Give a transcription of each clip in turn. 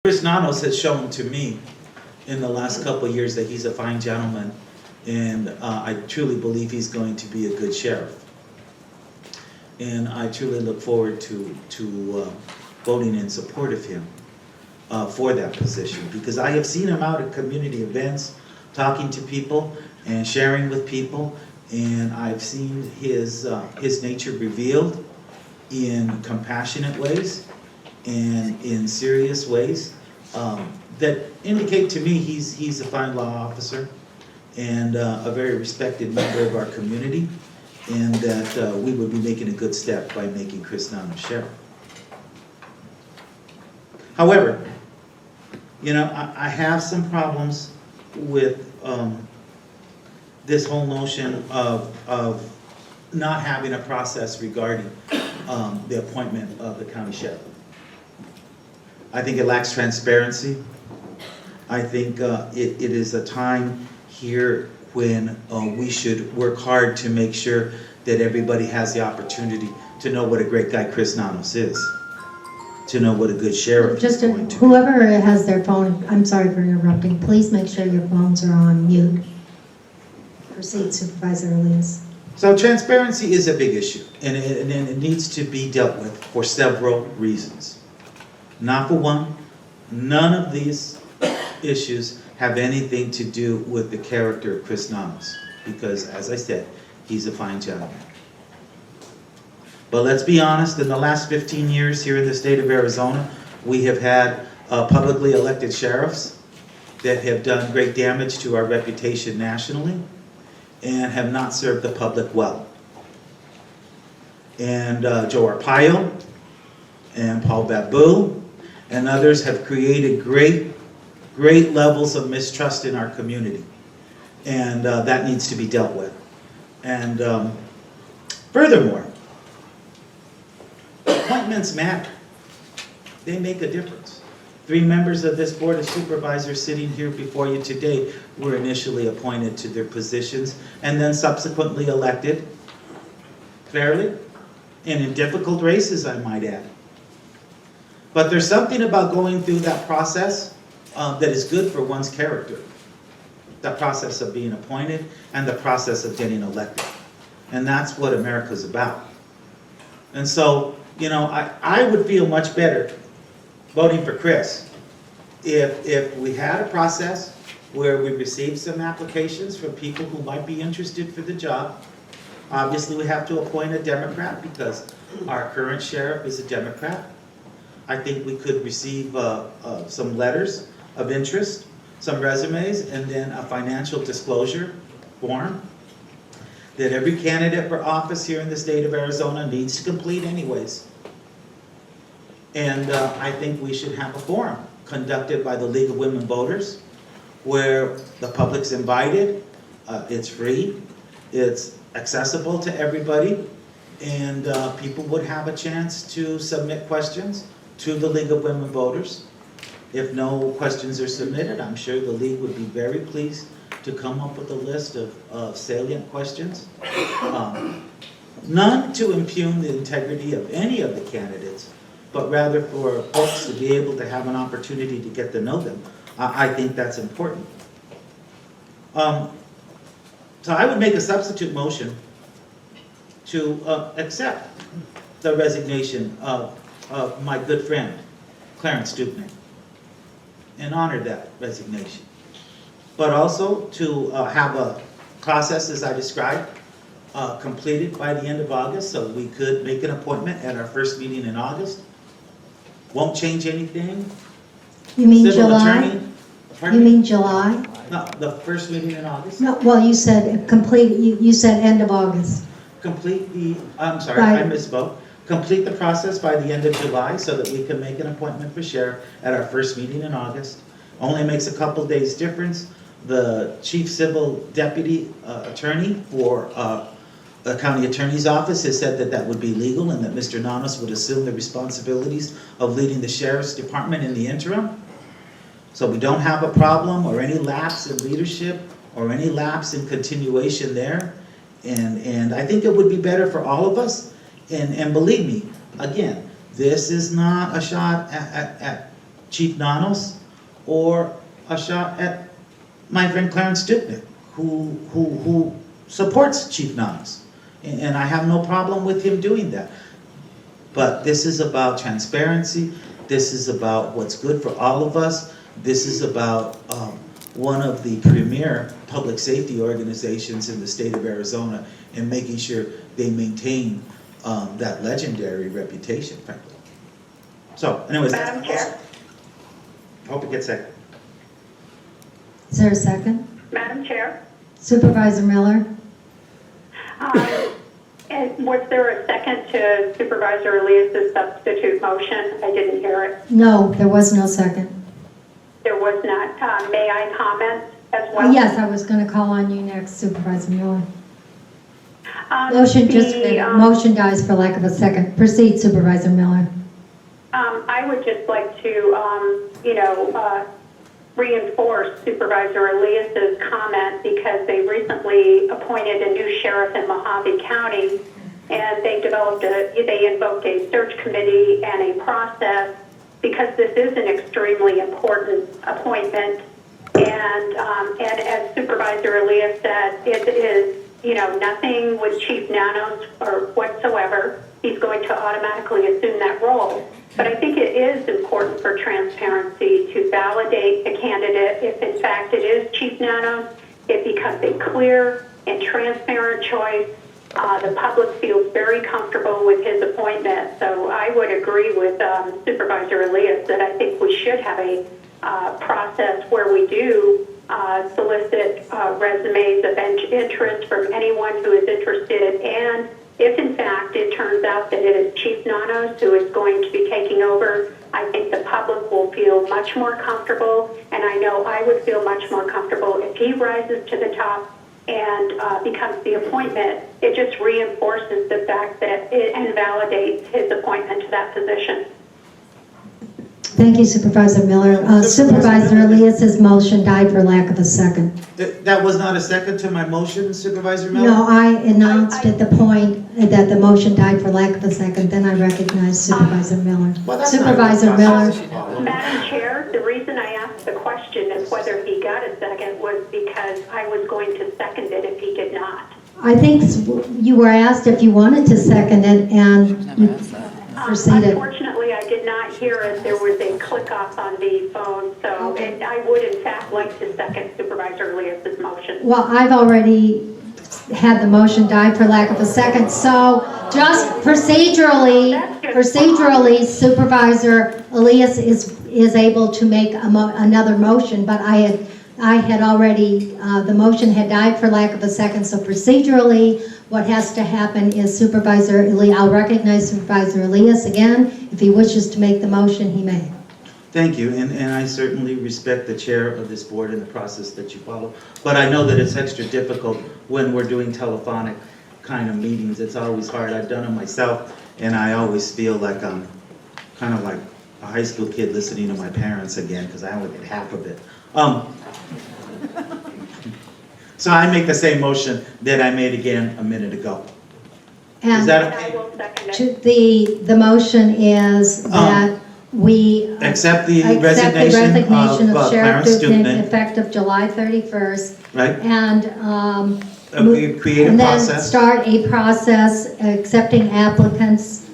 Chris Nanos has shown to me in the last couple of years that he's a fine gentleman, and I truly believe he's going to be a good sheriff. And I truly look forward to voting in support of him for that position, because I have seen him out at community events, talking to people and sharing with people, and I've seen his nature revealed in compassionate ways and in serious ways that indicate to me he's a fine law officer and a very respected member of our community, and that we would be making a good step by making Chris Nanos sheriff. However, you know, I have some problems with this whole notion of not having a process regarding the appointment of the county sheriff. I think it lacks transparency. I think it is a time here when we should work hard to make sure that everybody has the opportunity to know what a great guy Chris Nanos is, to know what a good sheriff is going to be. Whoever has their phone, I'm sorry for interrupting, please make sure your phones are on mute. Proceed, Supervisor Elias. So transparency is a big issue, and it needs to be dealt with for several reasons. Not for one, none of these issues have anything to do with the character of Chris Nanos, because, as I said, he's a fine gentleman. But let's be honest, in the last 15 years here in the state of Arizona, we have had publicly elected sheriffs that have done great damage to our reputation nationally and have not served the public well. And Joe Arpaio and Paul Babu and others have created great levels of mistrust in our community. And that needs to be dealt with. And furthermore, appointments matter. They make a difference. 3 members of this Board of Supervisors sitting here before you today were initially appointed to their positions and then subsequently elected fairly and in difficult races, I might add. But there's something about going through that process that is good for one's character. The process of being appointed and the process of getting elected. And that's what America's about. And so, you know, I would feel much better voting for Chris if we had a process where we received some applications from people who might be interested for the job. Obviously, we have to appoint a Democrat because our current sheriff is a Democrat. I think we could receive some letters of interest, some resumes, and then a financial disclosure form that every candidate for office here in the state of Arizona needs to complete anyways. And I think we should have a forum conducted by the League of Women Voters where the public's invited, it's free, it's accessible to everybody, and people would have a chance to submit questions to the League of Women Voters. If no questions are submitted, I'm sure the League would be very pleased to come up with a list of salient questions. None to impugn the integrity of any of the candidates, but rather for folks to be able to have an opportunity to get to know them. I think that's important. So I would make a substitute motion to accept the resignation of my good friend, Clarence Dupnick, and honor that resignation. But also to have a process, as I described, completed by the end of August, so we could make an appointment at our first meeting in August. Won't change anything. You mean Civil July? attorney, You pardon me? mean July? No, the first meeting in August. No, well, you said complete, you said end of August. Complete the, I'm sorry, Right. I misspoke. Complete the process by the end of July so that we can make an appointment for sheriff at our first meeting in August. Only makes a couple days difference. The chief civil deputy attorney for the county attorney's office has said that that would be legal and that Mr. Nanos would assume the responsibilities of leading the sheriff's department in the interim. So we don't have a problem or any lapse in leadership or any lapse in continuation there. And I think it would be better for all of us. And believe me, again, this is not a shot at Chief Nanos or a shot at my friend Clarence Dupnick, who supports Chief Nanos. And I have no problem with him doing that. But this is about transparency. This is about what's good for all of us. This is about one of the premier public safety organizations in the state of Arizona and making sure they maintain that legendary reputation, frankly. So, anyways, Madam Chair. hope it gets second. Is there a second? Madam Chair, Supervisor Miller? and was there a second to Supervisor Elias's substitute motion? I didn't hear it. No, there was no second. There was not. May I comment as well? Yes, I was going to call on you next, Supervisor Miller. The, Motion dies for lack of a second. Proceed, Supervisor Miller. I would just like to, reinforce Supervisor Elias's comment because they recently appointed a new sheriff in Mojave County, and they invoked a search committee and a process because this is an extremely important appointment. And as Supervisor Elias said, it is, nothing with Chief Nanos or whatsoever. He's going to automatically assume that role. But I think it is important for transparency to validate the candidate. If in fact it is Chief Nanos, it becomes a clear and transparent choice. The public feels very comfortable with his appointment. So I would agree with Supervisor Elias that I think we should have a process where we do solicit resumes of interest from anyone who is interested. And if in fact it turns out that it is Chief Nanos who is going to be taking over, I think the public will feel much more comfortable, and I know I would feel much more comfortable if he rises to the top and becomes the appointment. It just reinforces the fact that it invalidates his appointment to that position. Thank you, Supervisor Miller. Supervisor Elias's motion died for lack of a second. That was not a second to my motion, Supervisor Miller? No, I announced at the point that the motion died for lack of a second, then I recognized Supervisor Miller. Well, that's not Supervisor Miller. Madam Chair, the reason I asked the question is whether he got a second was because I was going to second it if he did not. I think you were asked if you wanted to second it, and you proceeded. Unfortunately, I did not hear it. There was a click off on the phone, so and I would in fact like to second Supervisor Elias's motion. Well, I've already had the motion die for lack of a second, so just procedurally, Supervisor Elias is able to make another motion, but I had already, the motion had died for lack of a second, so procedurally, what has to happen is Supervisor Elias, I'll recognize Supervisor Elias again. If he wishes to make the motion, he may. Thank you, and I certainly respect the chair of this board and the process that you follow. But I know that it's extra difficult when we're doing telephonic kind of meetings. It's always hard. I've done it myself, and I always feel like I'm kind of like a high school kid listening to my parents again because I only get half of it. So I make the same motion that I made again a minute ago. Is that And I okay? will second it. The motion is that we Accept the accept the resignation of Sheriff Clarence Dupnick Dupnick, effective July 31st, right? and We create a and then process. start a process accepting applicants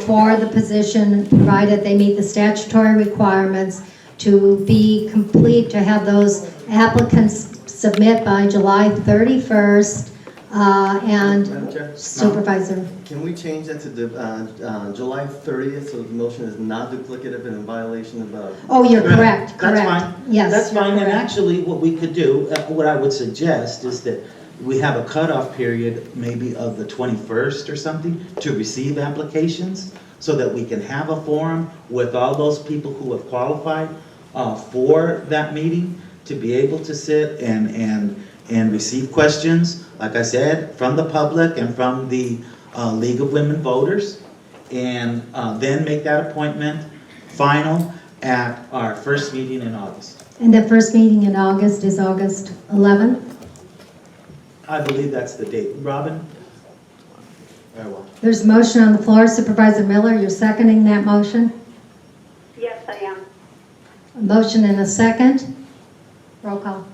for the position, provided they meet the statutory requirements, to be complete, to have those applicants submit by July 31st, Madam and Chair, Supervisor. can we change that to July 30th so the motion is not duplicative and in violation of Oh, you're correct, correct. That's fine. Yes, That's you're fine, and correct. actually, what we could do, what I would suggest is that we have a cutoff period, maybe of the 21st or something, to receive applications, so that we can have a forum with all those people who have qualified for that meeting, to be able to sit and receive questions, like I said, from the public and from the League of Women Voters, and then make that appointment final at our first meeting in August. And the first meeting in August is August 11th? I believe that's the date. Robin? Very well. There's a motion on the floor. Supervisor Miller, you're seconding that motion? Yes, I am. A motion and a second. Roll call.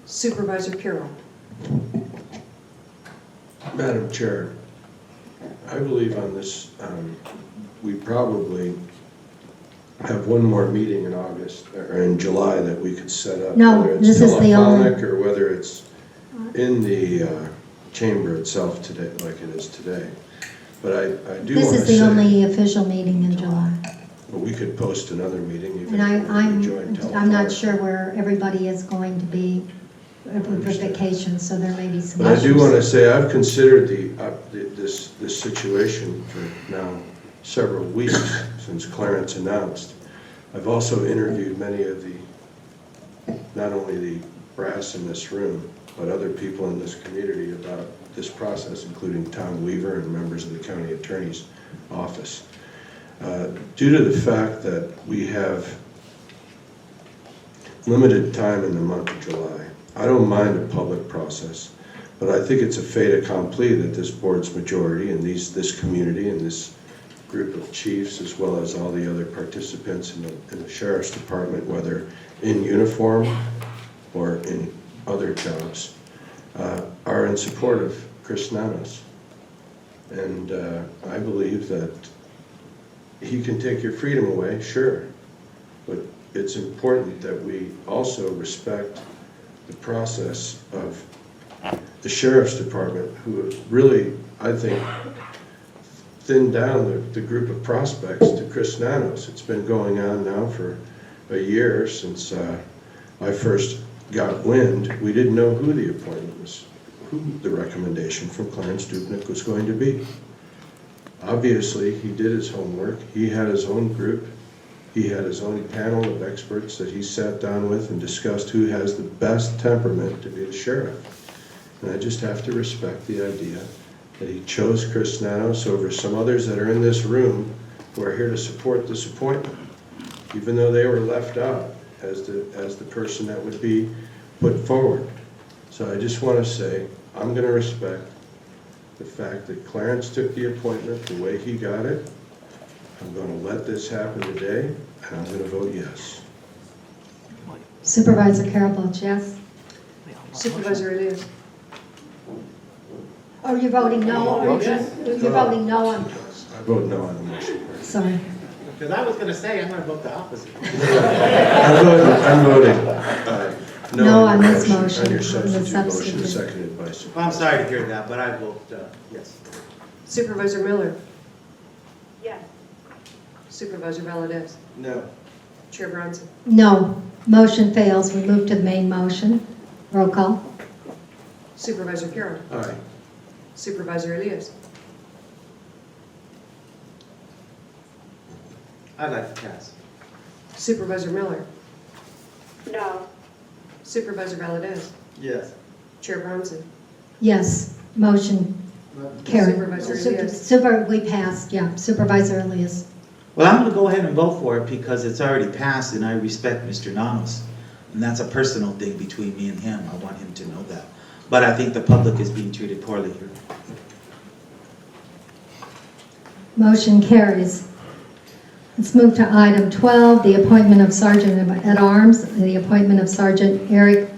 Supervisor Carroll. Madam Chair, I believe on this, we probably have one more meeting in August, or in July, that we could set up. No, whether it's this is the only- telephonic or whether it's in the chamber itself today, like it is today. But I do This want to is the say, only official meeting in July. well, we could post another meeting even And if we join I'm telephonic. not sure where everybody is going to be for vacation, so there may be some But I do issues. want to say, I've considered this situation for now several weeks since Clarence announced. I've also interviewed many of not only the brass in this room, but other people in this community about this process, including Tom Weaver and members of the county attorney's office. Due to the fact that we have limited time in the month of July, I don't mind a public process, but I think it's a fait accompli that this board's majority and this community and this group of chiefs, as well as all the other participants in the sheriff's department, whether in uniform or in other jobs, are in support of Chris Nanos. And I believe that he can take your freedom away, sure, but it's important that we also respect the process of the sheriff's department, who have really, I think, thinned down the group of prospects to Chris Nanos. It's been going on now for a year since I first got wind. We didn't know who the appointment was, who the recommendation from Clarence Dupnick was going to be. Obviously, he did his homework. He had his own group. He had his own panel of experts that he sat down with and discussed who has the best temperament to be the sheriff. And I just have to respect the idea that he chose Chris Nanos over some others that are in this room who are here to support this appointment, even though they were left out as the person that would be put forward. So I just want to say, I'm going to respect the fact that Clarence took the appointment the way he got it. I'm going to let this happen today, and I'm going to vote yes. Supervisor Carroll votes yes. Supervisor Elias. Or you're voting no, or you're voting no on, I vote no on the motion. sorry. Because I was going to say, I'm going to vote the opposite. I'm voting No on this motion, On your on the substitute motion, substitute. seconded by Well, I'm Supervisor. sorry to hear that, but I vote yes. Supervisor Miller. Yes. Supervisor Valadez. No. Chair Bronson. No, motion fails. We move to the main motion. Roll call. Supervisor Carroll. Aye. Supervisor Elias. I'd like to pass. Supervisor Miller. No. Supervisor Valadez. Yes. Chair Bronson. Yes, motion carried. Supervisor Elias. We passed, yeah. Supervisor Elias. Well, I'm going to go ahead and vote for it because it's already passed and I respect Mr. Nanos. And that's a personal thing between me and him. I want him to know that. But I think the public is being treated poorly here. Motion carries. Let's move to item 12, the appointment of Sergeant at Arms. The appointment of Sergeant Eric